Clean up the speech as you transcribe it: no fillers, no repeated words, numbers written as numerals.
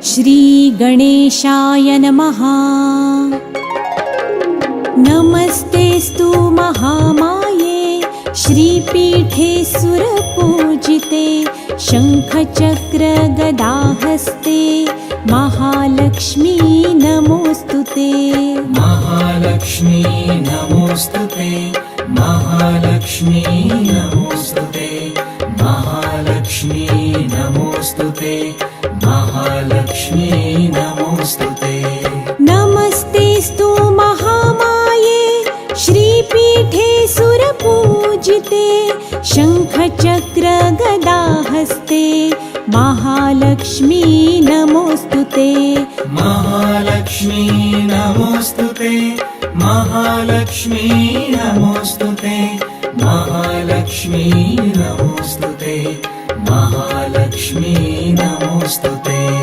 श्रीगणेशाय नमः। नमस्तेस्तु महामाये श्रीपीठे सुरपूजिते शङ्खचक्रगदाहस्ते महालक्ष्मी नमोस्तुते। महालक्ष्मी नमोस्तुते, महालक्ष्मी नमोस्तुते, महालक्ष्मी नमोस्तुते, महालक्ष्मी नमोस्तुते। नमस्तेस्तु महामाये श्रीपीठे सुरपूजिते शङ्खचक्रगदाहस्ते महालक्ष्मी नमोस्तुते। महालक्ष्मी नमोस्तुते, महालक्ष्मी नमोस्तुते, महालक्ष्मी नमोस्तुते, महालक्ष्मी नमोस्तुते।